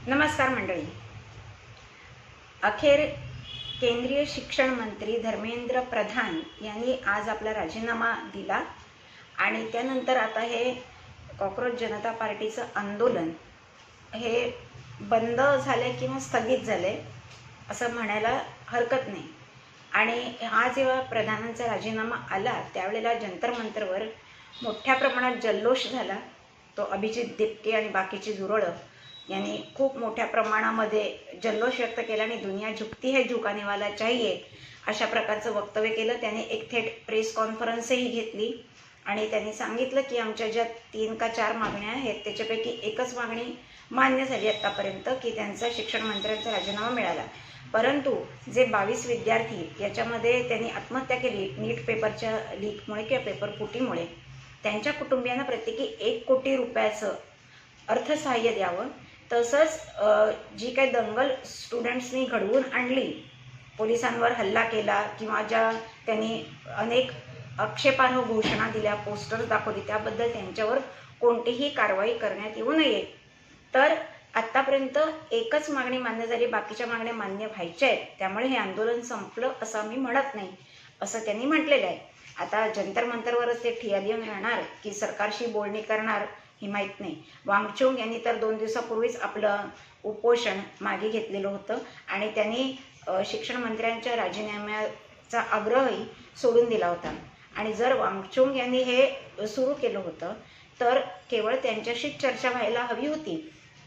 नमस्कार मंडळी. अखेर केंद्रीय शिक्षण मंत्री धर्मेंद्र प्रधान यांनी आज आपला राजीनामा दिला आणि त्यानंतर आता हे कॉकरोच जनता पार्टीचं आंदोलन हे बंद झाले किंवा स्थगित झाले असं म्हणायला हरकत नाही. आणि हा जेव्हा प्रधानांचा राजीनामा आला त्यावेळेला जंतर मंतरवर मोठ्या प्रमाणात जल्लोष झाला. तो अभिजित दिपके आणि बाकीची जुरळं यांनी खूप मोठ्या प्रमाणामध्ये जल्लोष व्यक्त केला आणि दुनिया झुकती है झुकाने वाला चाहिए अशा प्रकारचं वक्तव्य केलं. त्याने एक थेट प्रेस कॉन्फरन्सही घेतली आणि त्यांनी सांगितलं की आमच्या ज्या 3 का 4 मागण्या आहेत त्याच्यापैकी एकच मागणी मान्य झाली आत्तापर्यंत की त्यांचा शिक्षण मंत्र्यांचा राजीनामा मिळाला. परंतु जे 22 विद्यार्थी याच्यामध्ये त्यांनी आत्महत्या केली नीट पेपरच्या लीकमुळे किंवा पेपर फुटीमुळे, त्यांच्या कुटुंबियांना प्रत्येकी 1 कोटी रुपयाचं अर्थसहाय्य द्यावं. तसंच जी काही दंगल स्टुडंट्सनी घडवून आणली, पोलिसांवर हल्ला केला किंवा ज्या त्यांनी अनेक आक्षेपार्ह घोषणा दिल्या, पोस्टर्स दाखवली, त्याबद्दल त्यांच्यावर कोणतीही कारवाई करण्यात येऊ नये. तर आत्तापर्यंत एकच मागणी मान्य झाली, बाकीच्या मागण्या मान्य व्हायच्या आहेत. त्यामुळे हे आंदोलन संपलं असं आम्ही म्हणत नाही असं त्यांनी म्हटलेलं आहे. आता जंतर मंतरवरच ते ठिया देऊन राहणार की सरकारशी बोलणी करणार हे माहीत नाही. वांगचुक यांनी तर 2 दिवसापूर्वीच आपलं उपोषण मागे घेतलेलं होतं आणि त्यांनी शिक्षण मंत्र्यांच्या राजीनाम्याचा आग्रहही सोडून दिला होता. आणि जर वांगचुक यांनी हे सुरू केलं होतं तर केवळ त्यांच्याशी चर्चा व्हायला हवी होती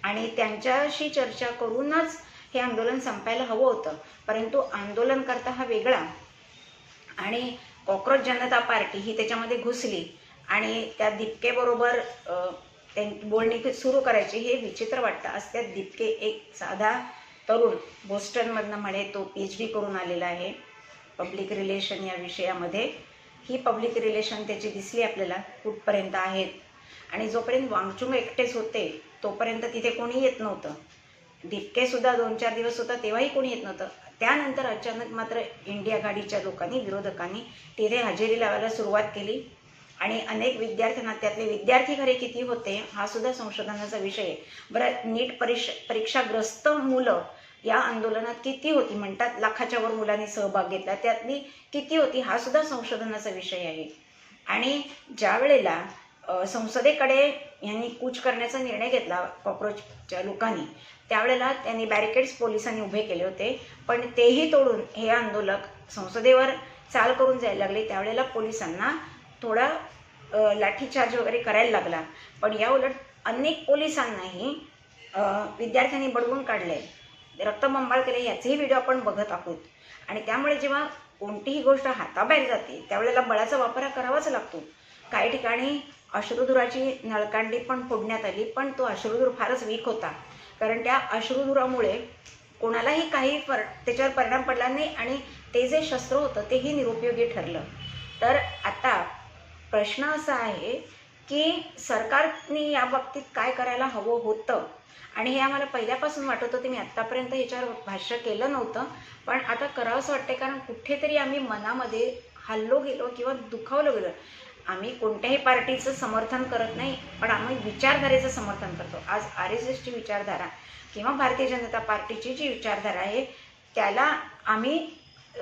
आणि त्यांच्याशी चर्चा करूनच हे आंदोलन संपायला हवं होतं. परंतु आंदोलनकर्ता हा वेगळा आणि कॉकरोच जनता पार्टी ही त्याच्यामध्ये घुसली आणि त्या दिपकेबरोबर बोलणी सुरू करायची, हे विचित्र वाटतं. आज त्या दिपके एक साधा तरुण बोस्टनमधनं म्हणे, तो PhD करून आलेला आहे पब्लिक रिलेशन या विषयामध्ये. ही पब्लिक रिलेशन त्याची दिसली आपल्याला कुठपर्यंत आहेत. आणि जोपर्यंत वांगचुक एकटेच होते तोपर्यंत तिथे कोणी येत नव्हतं. दिपकेसुद्धा 2-4 दिवस होता तेव्हाही कोणी येत नव्हतं. त्यानंतर अचानक मात्र इंडिया आघाडीच्या लोकांनी, विरोधकांनी तिथे हजेरी लावायला सुरुवात केली आणि अनेक विद्यार्थ्यांना, त्यातले विद्यार्थी खरे किती होते हा सुद्धा संशोधनाचा विषय आहे. बरं, नीट परीक्षाग्रस्त मुलं या आंदोलनात किती होती? म्हणतात लाखाच्या वर मुलांनी सहभाग घेतला, त्यातली किती होती हा सुद्धा संशोधनाचा विषय आहे. आणि ज्या वेळेला संसदेकडे यांनी कूच करण्याचा निर्णय घेतला कॉकरोचच्या लोकांनी, त्यावेळेला त्यांनी बॅरिकेड्स पोलिसांनी उभे केले होते, पण तेही तोडून हे आंदोलक संसदेवर चाल करून जायला लागले. त्यावेळेला पोलिसांना थोडा लाठीचार्ज वगैरे करायला लागला. पण या उलट अनेक पोलिसांनाही विद्यार्थ्यांनी बडवून काढले, रक्तबंबाळ केले. याचेही व्हिडिओ आपण बघत आहोत. आणि त्यामुळे जेव्हा कोणतीही गोष्ट हाताबाहेर जाते त्यावेळेला बळाचा वापर हा करावाच लागतो. काही ठिकाणी अश्रुधुराची नळकांडी पण फोडण्यात आली, पण तो अश्रुधूर फारच वीक होता, कारण त्या अश्रुधुरामुळे कोणालाही काही त्याच्यावर परिणाम पडला नाही आणि ते जे शस्त्र होतं तेही निरुपयोगी ठरलं. तर आता प्रश्न असा आहे की सरकारने या बाबतीत काय करायला हवं होतं. आणि हे आम्हाला पहिल्यापासून वाटत होतं. मी आत्तापर्यंत ह्याच्यावर भाष्य केलं नव्हतं, पण आता करावंसं वाटते, कारण कुठेतरी आम्ही मनामध्ये हल्लो गेलो किंवा दुखावलं गेलो. आम्ही कोणत्याही पार्टीचं समर्थन करत नाही, पण आम्ही विचारधारेचं समर्थन करतो. आज RSSची विचारधारा किंवा भारतीय जनता पार्टीची जी विचारधारा आहे त्याला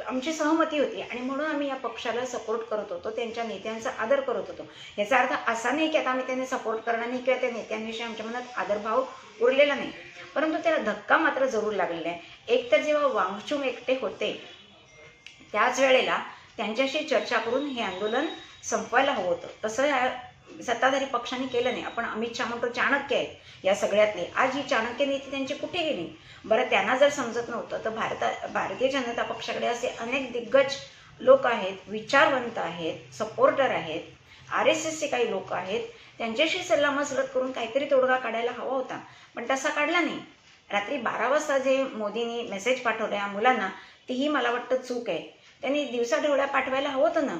आमची सहमती होती आणि म्हणून आम्ही या पक्षाला सपोर्ट करत होतो, त्यांच्या नेत्यांचा आदर करत होतो. याचा अर्थ असा नाही की आता आम्ही त्यांना सपोर्ट करणार नाही किंवा त्या नेत्यांविषयी आमच्या मनात आदरभाव उरलेला नाही, परंतु त्याला धक्का मात्र जरूर लागलेला आहे. एक तर जेव्हा वांगचुक एकटे होते त्याच वेळेला त्यांच्याशी चर्चा करून हे आंदोलन संपवायला हवं होतं. तसं या सत्ताधारी पक्षाने केलं नाही. आपण अमित शहा म्हणतो चाणक्य आहेत या सगळ्यातले. आज ही चाणक्य नीती त्यांची कुठे गेली? बरं, त्यांना जर समजत नव्हतं तर भारतीय जनता पक्षाकडे असे अनेक दिग्गज लोक आहेत, विचारवंत आहेत, सपोर्टर आहेत, RSSचे काही लोक आहेत, त्यांच्याशी सल्लामसलत करून काहीतरी तोडगा काढायला हवा होता, पण तसा काढला नाही. रात्री 12 वाजता जे मोदींनी मेसेज पाठवला या मुलांना, तीही मला वाटतं चूक आहे. त्यांनी दिवसाढवळ्या पाठवायला हवं होतं ना.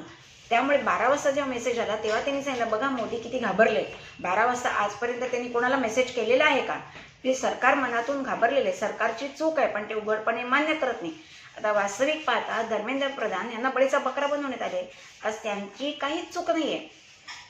त्यामुळे 12 वाजता जेव्हा मेसेज आला तेव्हा त्यांनी सांगितलं, बघा मोदी किती घाबरले. 12 वाजता आजपर्यंत त्यांनी कोणाला मेसेज केलेला आहे का? ते सरकार मनातून घाबरलेले. सरकारची चूक आहे, पण ते उघडपणे मान्य करत नाही. आता वास्तविक पाहता धर्मेंद्र प्रधान यांना बळीचा बकरा बनवण्यात आले. आज त्यांची काहीच चूक नाही आहे.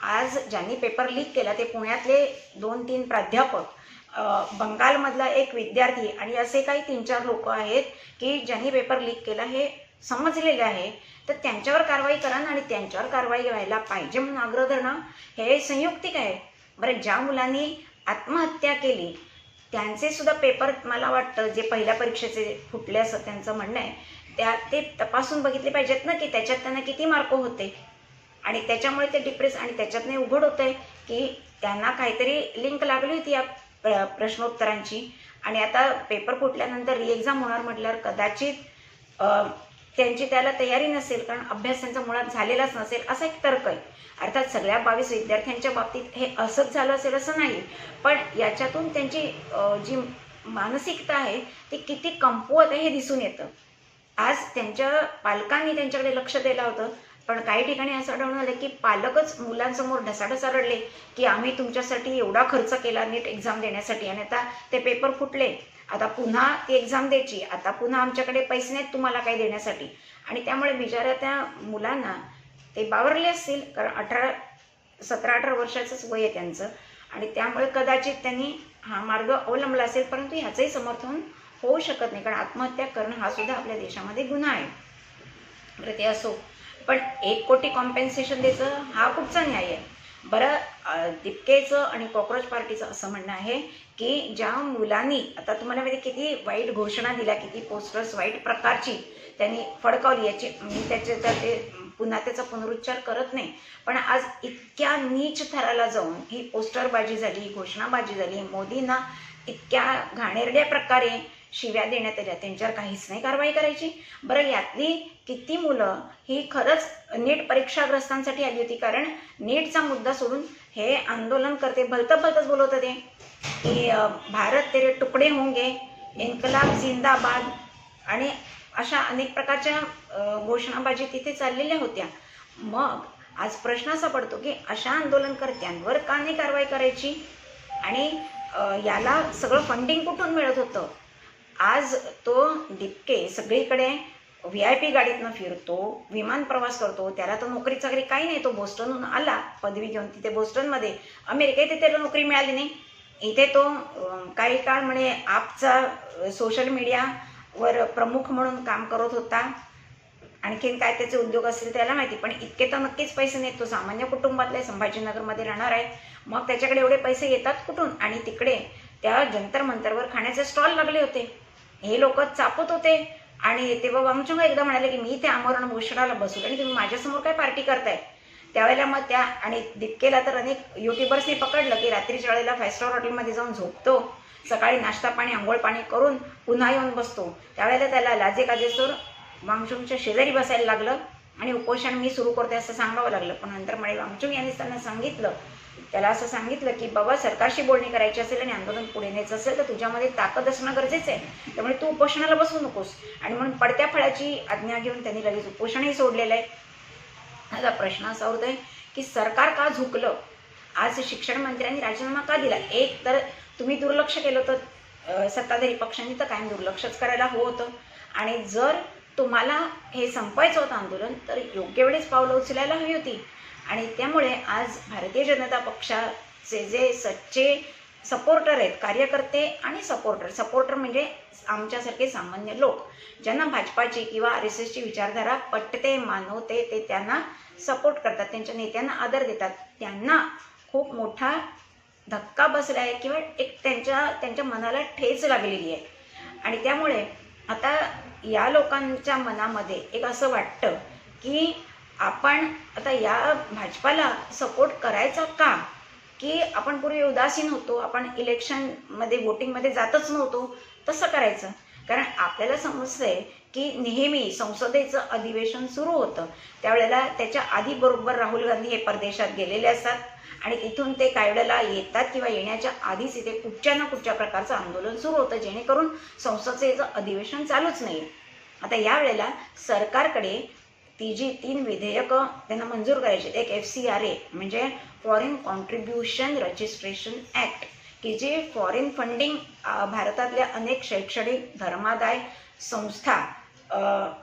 आज ज्यांनी पेपर लीक केला ते पुण्यातले 2-3 प्राध्यापक बंगालमधला एक विद्यार्थी आणि असे काही 3-4 लोक आहेत की ज्यांनी पेपर लीक केला हे समजलेले आहे, तर त्यांच्यावर कारवाई करा ना, आणि त्यांच्यावर कारवाई व्हायला पाहिजे म्हणून आग्रह धरणं हे संयुक्तिक आहे. बरं, ज्या मुलांनी आत्महत्या केली त्यांचे सुद्धा पेपर मला वाटतं जे पहिल्या परीक्षेचे फुटले असं त्यांचं म्हणणं आहे, ते तपासून बघितले पाहिजेत ना की त्याच्यात त्यांना किती मार्क होते, आणि त्याच्यामुळे ते डिप्रेस, आणि त्याच्यातनं उघड होतं आहे की त्यांना काहीतरी लिंक लागली होती या प्रश्नोत्तरांची. आणि आता पेपर फुटल्यानंतर री एक्झाम होणार म्हटल्यावर कदाचित त्यांची त्याला तयारी नसेल, कारण अभ्यास त्यांचा मुळात झालेलाच नसेल, असा एक तर्क आहे. अर्थात सगळ्या 22 विद्यार्थ्यांच्या बाबतीत हे असंच झालं असेल असं नाही, पण याच्यातून त्यांची जी मानसिकता आहे ती किती कमकुवत आहे हे दिसून येतं. आज त्यांच्या पालकांनी त्यांच्याकडे लक्ष दिलं होतं, पण काही ठिकाणी असं आढळून आलं की पालकच मुलांसमोर ढसाढसा रडले की आम्ही तुमच्यासाठी एवढा खर्च केला नीट एक्झाम देण्यासाठी, आणि आता ते पेपर फुटले, आता पुन्हा ती एक्झाम द्यायची, आता पुन्हा आमच्याकडे पैसे नाहीत तुम्हाला काही देण्यासाठी. आणि त्यामुळे बिचाऱ्या त्या मुलांना ते बावरले असतील, कारण 17-18 वर्षाचंच वय आहे त्यांचं, आणि त्यामुळे कदाचित त्यांनी हा मार्ग अवलंबला असेल. परंतु ह्याचंही समर्थन होऊ शकत नाही, कारण आत्महत्या करणं हा सुद्धा आपल्या देशामध्ये गुन्हा आहे. बरं, ते असो, पण 1 कोटी कॉम्पेन्सेशन द्यायचं हा कुठचा न्याय आहे? बरं, दिपकेचं आणि कॉक्रोच पार्टीचं असं म्हणणं आहे की ज्या मुलांनी, आता तुम्हाला माहिती किती वाईट घोषणा दिल्या, किती पोस्टर्स वाईट प्रकारची त्यांनी फडकावली, याची मी ते पुन्हा त्याचा पुनरुच्चार करत नाही, पण आज इतक्या नीच थराला जाऊन ही पोस्टरबाजी झाली, घोषणाबाजी झाली, मोदींना इतक्या घाणेरड्या प्रकारे शिव्या देण्यात आल्या, त्यांच्यावर काहीच नाही कारवाई करायची. बरं, यातली किती मुलं ही खरंच नीट परीक्षाग्रस्तांसाठी आली होती, कारण नीटचा मुद्दा सोडून हे आंदोलन करते भलतंच बोलत होते की भारत तेरे तुकडे होंगे, इन्कलाब जिंदाबाद, आणि अशा अनेक प्रकारच्या घोषणाबाजी तिथे चाललेल्या होत्या. मग आज प्रश्न असा पडतो की अशा आंदोलनकर्त्यांवर का नाही कारवाई करायची, आणि याला सगळं फंडिंग कुठून मिळत होतं? आज तो दिपके सगळीकडे VIP गाडीतनं फिरतो, विमान प्रवास करतो, त्याला तर नोकरी चाकरी काही नाही, तो बोस्टनहून आला पदवी घेऊन, तिथे बोस्टनमध्ये अमेरिकेत त्याला नोकरी मिळाली नाही, इथे तो काही काळ म्हणे आपचा सोशल मीडियावर प्रमुख म्हणून काम करत होता, आणखीन काय त्याचे उद्योग असतील त्याला माहिती, पण इतके तर नक्कीच पैसे नाहीत, तो सामान्य कुटुंबातले संभाजीनगरमध्ये राहणार आहे, मग त्याच्याकडे एवढे पैसे येतात कुठून? आणि तिकडे त्या जंतर मंतरवर खाण्याचे स्टॉल लागले होते, हे लोक चापत होते, आणि तेव्हा वामचुंग एकदा म्हणाले की मी इथे आमरण उपोषणाला बसू आणि तुम्ही माझ्यासमोर काय पार्टी करताय. त्यावेळेला मग त्या आणि दिपकेला तर अनेक युट्यूबर्सनी पकडलं की रात्रीच्या वेळेला 5 स्टार हॉटेलमध्ये जाऊन झोपतो, सकाळी नाश्ता पाणी आंघोळ पाणी करून पुन्हा येऊन बसतो. त्यावेळेला त्याला लाजे काजेस्तोर वामचुंगच्या शेजारी बसायला लागलं आणि उपोषण मी सुरू करते असं सांगावं लागलं. पण नंतर म्हणे वामचुंग यांनी त्यांना सांगितलं, त्याला असं सांगितलं की बाबा सरकारशी बोलणी करायची असेल आणि आंदोलन पुढे न्यायचं असेल तर तुझ्यामध्ये ताकद असणं गरजेचं आहे, त्यामुळे तू उपोषणाला बसू नकोस. आणि म्हणून पडत्या फळाची आज्ञा घेऊन त्यांनी लगेच उपोषणही सोडलेलं आहे. आता प्रश्न असा होतोय की सरकार का झुकलं? आज शिक्षण मंत्र्यांनी राजीनामा का दिला? एक तर तुम्ही दुर्लक्ष केलं तर सत्ताधारी पक्षांनी तर कायम दुर्लक्षच करायला हवं होतं, आणि जर तुम्हाला हे संपवायचं होतं आंदोलन तर योग्य वेळेस पावलं उचलायला हवी होती. आणि त्यामुळे आज भारतीय जनता पक्षाचे जे सच्चे सपोर्टर आहेत, कार्यकर्ते आणि सपोर्टर म्हणजे आमच्यासारखे सामान्य लोक ज्यांना भाजपाची किंवा RSSची विचारधारा पटते मानवते, ते त्यांना सपोर्ट करतात, त्यांच्या नेत्यांना आदर देतात, त्यांना खूप मोठा धक्का बसला आहे किंवा एक त्यांच्या मनाला ठेच लागलेली आहे. आणि त्यामुळे आता या लोकांच्या मनामध्ये एक असं वाटतं की आपण आता या भाजपाला सपोर्ट करायचा का? की आपण पूर्वी उदासीन होतो, आपण इलेक्शनमध्ये वोटिंगमध्ये जातच नव्हतो, तसं करायचं. कारण आपल्याला समजतंय की नेहमी संसदेचं अधिवेशन सुरू होतं त्यावेळेला त्याच्या आधी बरोबर राहुल गांधी हे परदेशात गेलेले असतात आणि तिथून ते काही वेळेला येतात किंवा येण्याच्या आधीच इथे कुठच्या ना कुठच्या प्रकारचं आंदोलन सुरू होतं, जेणेकरून संसदेचं अधिवेशन चालूच नाही. आता यावेळेला सरकारकडे ती जी 3 विधेयकं त्यांना मंजूर करायची, एक FCRA म्हणजे फॉरेन कॉन्ट्रीब्युशन रजिस्ट्रेशन ॲक्ट, की जे फॉरेन फंडिंग भारतातल्या अनेक शैक्षणिक धर्मादाय संस्था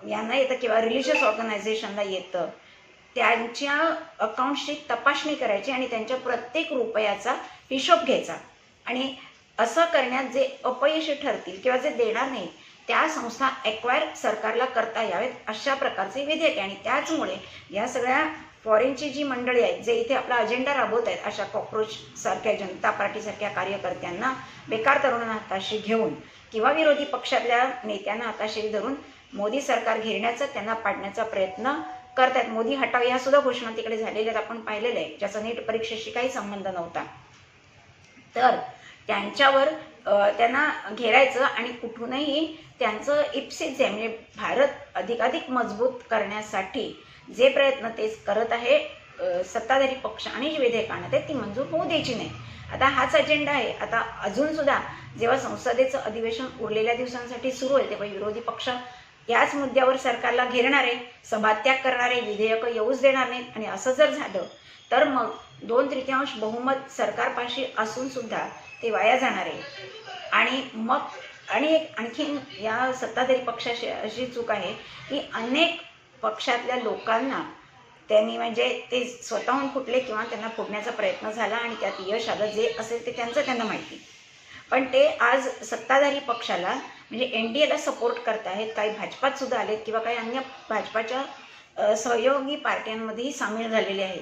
यांना येतं किंवा रिलिजियस ऑर्गनायझेशनला येतं, त्यांच्या अकाउंट्सची तपासणी करायची आणि त्यांच्या प्रत्येक रुपयाचा हिशोब घ्यायचा. आणि असं करण्यात जे अपयशी ठरतील किंवा जे देणार नाही त्या संस्था ॲक्वायर सरकारला करता यावेत अशा प्रकारचे विधेयक. आणि त्याचमुळे या सगळ्या फॉरेनची जी मंडळी आहेत जे इथे आपला अजेंडा राबवत आहेत अशा कॉक्रोच सारख्या जनता पार्टीसारख्या कार्यकर्त्यांना बेकार तरुणांना हाताशी घेऊन किंवा विरोधी पक्षातल्या नेत्यांना हाताशी धरून मोदी सरकार घेरण्याचा त्यांना पाडण्याचा प्रयत्न करतात. मोदी हटाव या सुद्धा घोषणा तिकडे झालेल्या आपण पाहिलेलं आहे, ज्याचा नीट परीक्षेशी काही संबंध नव्हता. तर त्यांच्यावर त्यांना घेरायचं आणि कुठूनही त्यांचं इप्सित आहे म्हणजे भारत अधिकाधिक मजबूत करण्यासाठी जे प्रयत्न तेच करत आहे सत्ताधारी पक्ष आणि जी विधेयक आणत आहेत ती मंजूर होऊ द्यायची नाही. आता हाच अजेंडा आहे. आता अजून सुद्धा जेव्हा संसदेचं अधिवेशन उरलेल्या दिवसांसाठी सुरू आहे तेव्हा विरोधी पक्ष याच मुद्द्यावर सरकारला घेरणारे, सभात्याग करणारे, विधेयक येऊच देणार नाहीत. आणि असं जर झालं तर मग 2/3 बहुमत सरकारपाशी असून सुद्धा ते वाया जाणार आहे. आणि मग आणखीन या सत्ताधारी पक्षाची अशी चूक आहे की अनेक पक्षातल्या लोकांना त्यांनी म्हणजे ते स्वतःहून फुटले किंवा त्यांना फुटण्याचा प्रयत्न झाला आणि त्यात यश आलं. जे असेल ते त्यांना माहिती. पण ते आज सत्ताधारी पक्षाला म्हणजे NDAला सपोर्ट करत आहेत. काही भाजपात सुद्धा आलेत किंवा काही अन्य भाजपाच्या सहयोगी पार्ट्यांमध्येही सामील झालेले आहेत.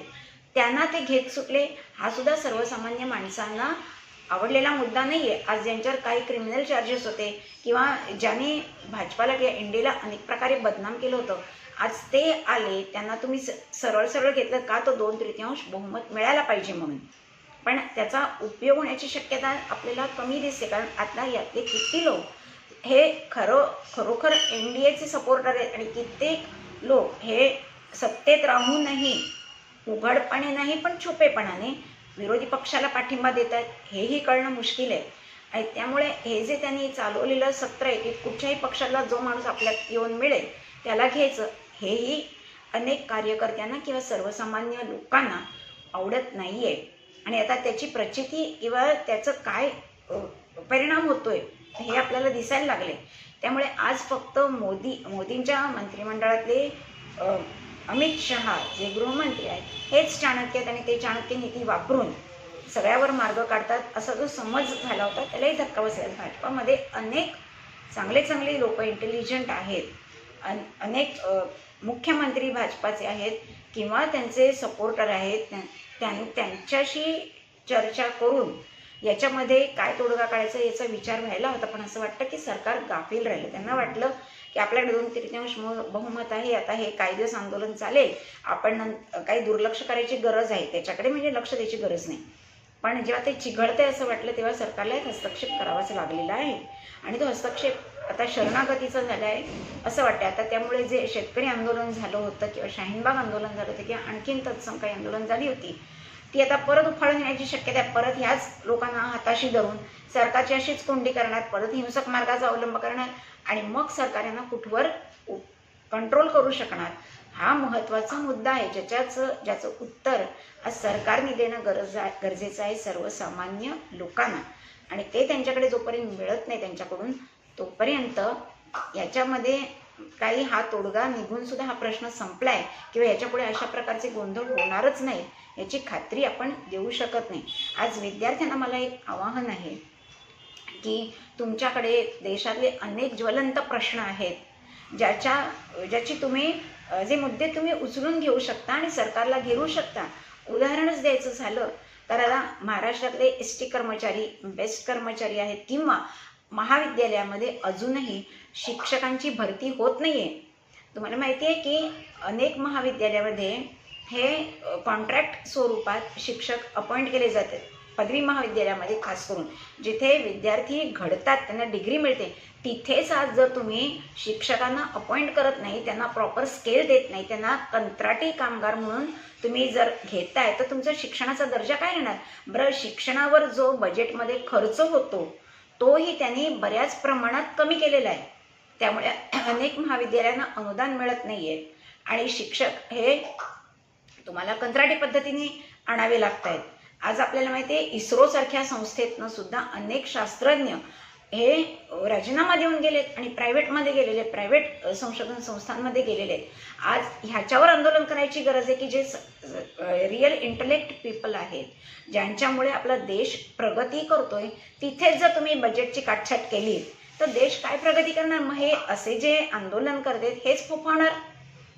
त्यांना ते घेत सुटले. हा सुद्धा सर्वसामान्य माणसांना आवडलेला मुद्दा नाही आहे. आज ज्यांच्यावर काही क्रिमिनल चार्जेस होते किंवा ज्यांनी भाजपाला किंवा NDAला अनेक प्रकारे बदनाम केलं होतं आज ते आले. त्यांना तुम्ही सरळ घेतलं का तो 2/3 बहुमत मिळायला पाहिजे म्हणून. पण त्याचा उपयोग होण्याची शक्यता आपल्याला कमी दिसते. कारण आता यातले किती लोक हे खरोखर NDAचे सपोर्टर आहेत आणि कित्येक लोक हे सत्तेत राहूनही उघडपणे नाही पण छुपेपणाने विरोधी पक्षाला पाठिंबा देत आहेत हेही कळणं मुश्किल आहे. आणि त्यामुळे हे जे त्यांनी चालवलेलं सत्र आहे की कुठच्याही पक्षाला जो माणूस आपल्यात येऊन मिळेल त्याला घ्यायचं हेही अनेक कार्यकर्त्यांना किंवा सर्वसामान्य लोकांना आवडत नाही आहे. आणि आता त्याची प्रचिती किंवा त्याचं काय परिणाम होतोय हे आपल्याला दिसायला लागले. त्यामुळे आज फक्त मोदींच्या मंत्रिमंडळातले अमित शहा जे गृहमंत्री आहेत हेच चाणक्य आहेत आणि ते चाणक्य नीती वापरून सगळ्यावर मार्ग काढतात असा जो समज झाला होता त्यालाही धक्का बसला. भाजपामध्ये अनेक चांगले लोक इंटेलिजंट आहेत. अनेक मुख्यमंत्री भाजपाचे आहेत किंवा त्यांचे सपोर्टर आहेत. त्यांच्याशी चर्चा करून याच्यामध्ये काय तोडगा काढायचा याचा विचार व्हायला होता. पण असं वाटतं की सरकार गाफील राहिलं. त्यांना वाटलं की आपल्याकडे 2/3 बहुमत आहे. आता हे काही दिवस आंदोलन चालेल, आपण काही दुर्लक्ष करायची गरज आहे त्याच्याकडे म्हणजे लक्ष द्यायची गरज नाही. पण जेव्हा ते चिघळतंय असं वाटलं तेव्हा सरकारला एक हस्तक्षेप करावाच लागलेला आहे. आणि तो हस्तक्षेप आता शरणागतीचा झाला आहे असं वाटतं. आता त्यामुळे जे शेतकरी आंदोलन झालं होतं किंवा शाहीनबाग आंदोलन झालं होतं किंवा आणखीन तत्सम काही आंदोलन झाली होती ती आता परत उफाळून येण्याची शक्यता आहे. परत ह्याच लोकांना हाताशी धरून सरकारची अशीच कोंडी करणार, परत हिंसक मार्गाचा अवलंब करणार आणि मग सरकार यांना कुठवर कंट्रोल करू शकणार. हा महत्त्वाचा मुद्दा आहे ज्याचं उत्तर आज सरकारने देणं गरजेचं आहे सर्वसामान्य लोकांना. आणि ते त्यांच्याकडे जोपर्यंत मिळत नाही त्यांच्याकडून तोपर्यंत याच्यामध्ये काही हा तोडगा निघून सुद्धा हा प्रश्न संपलाय किंवा याच्यापुढे अशा प्रकारचे गोंधळ होणारच नाही याची खात्री आपण देऊ शकत नाही. आज विद्यार्थ्यांना मला एक आवाहन आहे की तुमच्याकडे देशातले अनेक ज्वलंत प्रश्न आहेत ज्याची तुम्ही जे मुद्दे तुम्ही उचलून घेऊ शकता आणि सरकारला घेरू शकता. उदाहरणच द्यायचं झालं तर आता महाराष्ट्रातले ST कर्मचारी बेस्ट कर्मचारी आहेत किंवा महाविद्यालयामध्ये अजूनही शिक्षकांची भरती होत नाही आहे. तुम्हाला माहिती आहे की अनेक महाविद्यालयामध्ये हे कॉन्ट्रॅक्ट स्वरूपात शिक्षक अपॉइंट केले जातात. पदवी महाविद्यालयामध्ये खास करून जिथे विद्यार्थी घडतात त्यांना डिग्री मिळते तिथेच आज जर तुम्ही शिक्षकांना अपॉइंट करत नाही, त्यांना प्रॉपर स्केल देत नाही, त्यांना कंत्राटी कामगार म्हणून तुम्ही जर घेताय तर तुमचा शिक्षणाचा दर्जा काय राहणार. बरं, शिक्षणावर जो बजेटमध्ये खर्च होतो तोही त्यांनी बऱ्याच प्रमाणात कमी केलेला आहे. त्यामुळे अनेक महाविद्यालयांना अनुदान मिळत नाही आहे आणि शिक्षक हे तुम्हाला कंत्राटी पद्धतीने आणावे लागत आहेत. आज आपल्याला माहिती आहे इस्रोसारख्या संस्थेतनं सुद्धा अनेक शास्त्रज्ञ हे राजीनामा देऊन गेलेत आणि प्रायव्हेटमध्ये गेलेले, प्रायव्हेट संशोधन संस्थांमध्ये गेलेले आहेत. आज ह्याच्यावर आंदोलन करायची गरज आहे की जे रिअल इंटेलेक्ट पीपल आहेत, ज्यांच्यामुळे आपला देश प्रगती करतोय, तिथेच जर तुम्ही बजेटची काटछाट केली तर देश काय प्रगती करणार? मग हे असे जे आंदोलन करतात हेच फोफावणार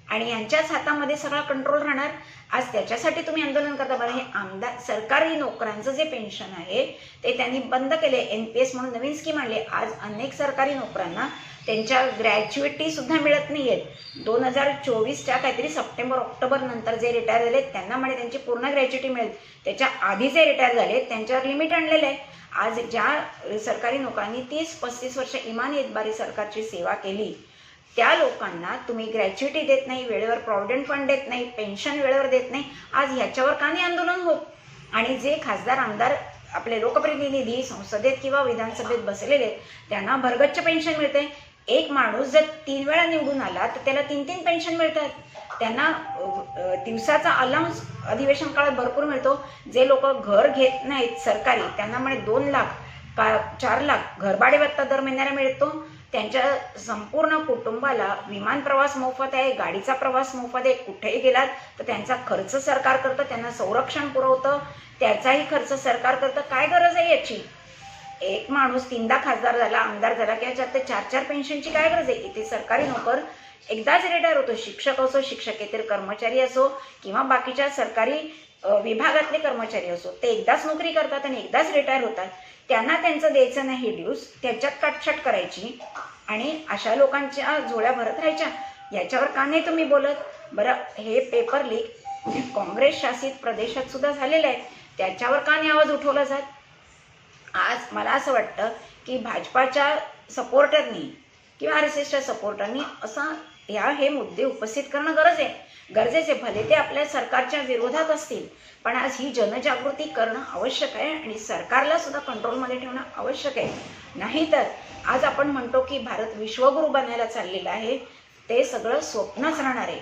आणि यांच्याच हातामध्ये सगळा कंट्रोल राहणार. आज त्याच्यासाठी तुम्ही आंदोलन करता. बरं, हे आमदार सरकारी नोकरांचं जे पेन्शन आहे ते त्यांनी बंद केले, NPS म्हणून नवीन स्कीम आणली. आज अनेक सरकारी नोकरांना त्यांच्या ग्रॅच्युइटी सुद्धा मिळत नाही आहेत. 2024च्या काहीतरी सप्टेंबर-ऑक्टोबर नंतर जे रिटायर झाले त्यांना म्हणे त्यांची पूर्ण ग्रॅच्युइटी मिळेल. त्याच्या आधी जे रिटायर झाले त्यांच्यावर लिमिट आणलेलं आहे. आज ज्या सरकारी नोकरांनी 30-35 वर्ष इमानी इतबारी सरकारची सेवा केली त्या लोकांना तुम्ही ग्रॅच्युइटी देत नाही, वेळेवर प्रॉव्हिडंट फंड देत नाही, पेन्शन वेळेवर देत नाही. आज ह्याच्यावर का नाही आंदोलन होत? आणि जे खासदार आमदार आपले लोकप्रतिनिधी संसदेत किंवा विधानसभेत बसलेले त्यांना भरगच्च पेन्शन मिळते. एक माणूस जर 3 वेळा निवडून आला तर त्याला 3-3 पेन्शन मिळतात. त्यांना दिवसाचा अलाउन्स अधिवेशन काळात भरपूर मिळतो. जे लोक घर घेत नाहीत सरकारी त्यांना म्हणे 2 लाख का 4 लाख घरभाडे भत्ता दर महिन्याला मिळतो. त्यांच्या संपूर्ण कुटुंबाला विमान प्रवास मोफत आहे, गाडीचा प्रवास मोफत आहे. कुठेही गेलात तर त्यांचा खर्च सरकार करतं, त्यांना संरक्षण पुरवतं, त्याचाही खर्च सरकार करतं. काय गरज आहे याची? एक माणूस 3दा खासदार झाला, आमदार झाला की याच्यात 4-4 पेन्शनची काय गरज आहे? इथे सरकारी नोकर एकदाच रिटायर होतो. शिक्षक असो, शिक्षकेतर कर्मचारी असो किंवा बाकीच्या सरकारी विभागातले कर्मचारी असो, ते एकदाच नोकरी करतात आणि एकदाच रिटायर होतात. त्यांना त्यांचं द्यायचं नाही ड्यूज, त्याच्यात काटछाट करायची आणि अशा लोकांच्या झोळ्या भरत राहायच्या. याच्यावर का नाही तुम्ही बोलत? बरं, हे पेपर लीक काँग्रेस शासित प्रदेशात सुद्धा झालेलं आहे, त्याच्यावर का नाही आवाज उठवला जात? आज मला असं वाटतं की भाजपाच्या सपोर्टरनी किंवा RSSच्या सपोर्टरनी हे मुद्दे उपस्थित करणं गरजेचे. भले ते आपल्या सरकारच्या विरोधात असतील, पण आज ही जनजागृती करणं आवश्यक आहे आणि सरकारला सुद्धा कंट्रोलमध्ये ठेवणं आवश्यक आहे. नाहीतर आज आपण म्हणतो की भारत विश्वगुरू बनायला चाललेला आहे, ते सगळं स्वप्नच राहणार आहे.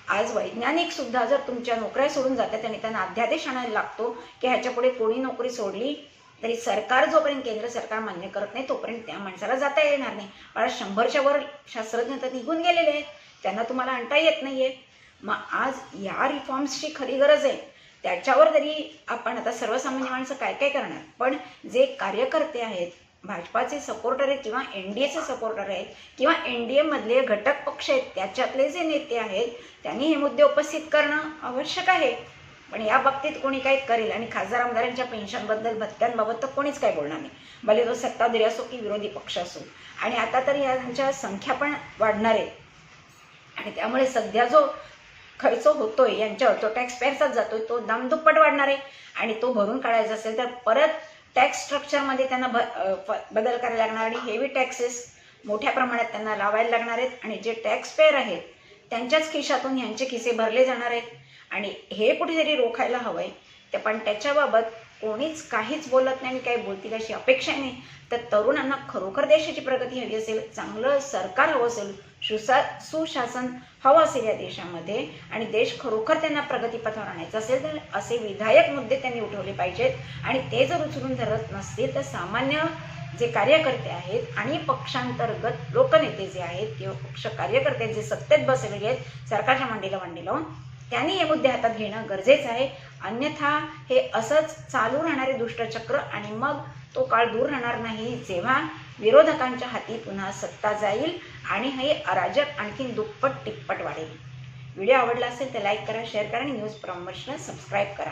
आज वैज्ञानिक सुद्धा जर तुमच्या नोकऱ्या सोडून जातात आणि त्यांना अध्यादेश आणायला लागतो की ह्याच्यापुढे कोणी नोकरी सोडली तरी सरकार जोपर्यंत केंद्र सरकार मान्य करत नाही तोपर्यंत त्या माणसाला जाता येणार नाही. पण 100च्या वर शास्त्रज्ञ तर निघून गेलेले आहेत, त्यांना तुम्हाला आणता येत नाहीये. मग आज या रिफॉर्म्सची खरी गरज आहे. त्याच्यावर तरी आपण आता सर्वसामान्य माणसं काय काय करणार? पण जे कार्यकर्ते आहेत, भाजपाचे सपोर्टर आहेत किंवा NDAचे सपोर्टर आहेत किंवा NDA मधले घटक पक्ष आहेत, त्याच्यातले जे नेते आहेत त्यांनी हे मुद्दे उपस्थित करणं आवश्यक आहे. पण या बाबतीत कोणी काय करेल? आणि खासदार आमदारांच्या पेन्शनबद्दल, भत्त्यांबाबत तर कोणीच काय बोलणार नाही, भले तो सत्ताधारी असो की विरोधी पक्ष असो. आणि आता तर यांच्या संख्या पण वाढणार आहे आणि त्यामुळे सध्या जो खर्च होतोय यांच्यावर, तो टॅक्स पेअरचाच जातोय, तो दामदुप्पट वाढणार आहे. आणि तो भरून काढायचा असेल तर परत टॅक्स स्ट्रक्चरमध्ये त्यांना बदल करायला लागणार आणि हेवी टॅक्सेस मोठ्या प्रमाणात त्यांना लावायला लागणार आहेत. आणि जे टॅक्स पेअर आहेत त्यांच्याच खिशातून यांचे खिसे भरले जाणार आहेत आणि हे कुठेतरी रोखायला हवं आहे. पण त्याच्याबाबत कोणीच काहीच बोलत नाही आणि काही बोलतील अशी अपेक्षा नाही. तर तरुणांना खरोखर देशाची प्रगती हवी असेल, चांगलं सरकार हवं असेल, सुशासन हवं असेल या देशामध्ये आणि देश खरोखर त्यांना प्रगतीपथावर आणायचं असेल तर असे विधायक मुद्दे त्यांनी उठवले पाहिजेत. आणि ते जर उचलून धरत नसतील तर सामान्य जे कार्यकर्ते आहेत आणि पक्षांतर्गत लोकनेते जे आहेत किंवा पक्ष कार्यकर्ते जे सत्तेत बसलेले आहेत सरकारच्या मांडीला मांडी लावून, त्यांनी हे मुद्दे हातात घेणं गरजेचं आहे. अन्यथा हे असंच चालू राहणारे दुष्टचक्र आणि मग तो काळ दूर राहणार नाही जेव्हा विरोधकांच्या हाती पुन्हा सत्ता जाईल आणि हे अराजक आणखीन दुप्पट तिप्पट वाढेल. व्हिडिओ आवडला असेल तर लाईक करा, शेअर करा आणि न्यूज प्रमोशनला सबस्क्राईब करा.